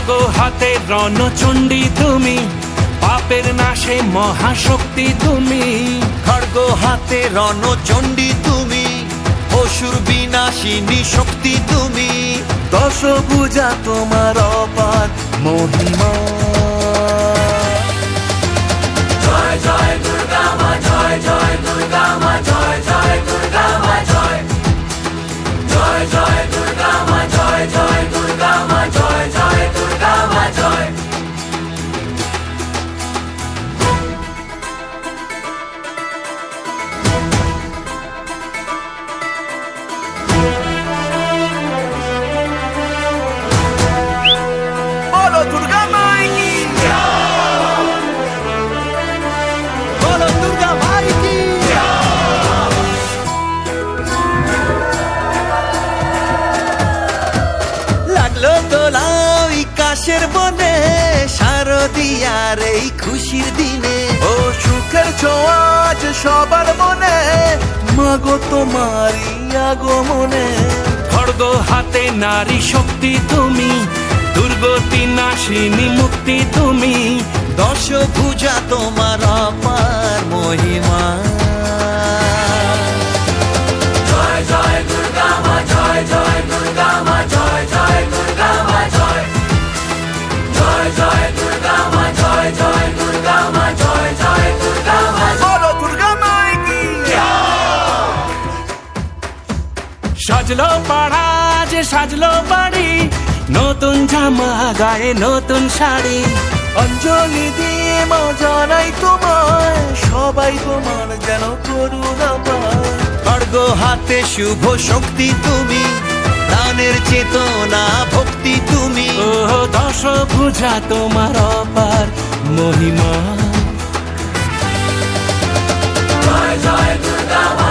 খড়গ হাতে রণচণ্ডী তুমি, পাপের নাশে মহাশক্তি তুমি। খড়গ হাতে রণচণ্ডী তুমি, অসুর বিনাশিনী শক্তি তুমি। দশভুজা তোমার অপার মহিমা। জয় জয় দুর্গা মা, জয় জয় দুর্গা মা, জয় জয় দুর্গা মা, জয় জয় জয় দুর্গা মা, জয় জয় দুর্গা মা, জয় জয় দুর্গা মা, জয়। বলো দুর্গা মাই কি, বলো দুর্গা মাই কি। লাগলো দোলাই কাশের বনে, শারদিয়ার এই খুশির দিনে। ও সুখের ছোঁয়াজ সবার মনে, মাগো তোমারই আগমনে। খড়গ হাতে নারী শক্তি তুমি, দুর্গতি নাশিনী মুক্তি তুমি। দশভুজা তোমার অপার মহিমা। জয় জয় দুর্গা মা, জয় জয় দুর্গা মা, জয় জয় দুর্গা মা, জয় জয় জয় দুর্গা মা, জয় জয় দুর্গা মা, জয় জয় দুর্গা মা, জয়। বলো দুর্গা মাই কি। সাজলো পাড়া যে সাজলো বাড়ি, নতুন জামা গায়ে নতুন শাড়ি। অঞ্জলি দিয়ে মা জানাই তোমায়, সবাই তোমার যেন করুণা পায়। খড়গ হাতে শুভ শক্তি তুমি, দানের চেতনা ভক্তি তুমি। ও দশভুজা তোমার অপার মহিমা। জয় জয় দুর্গা মা,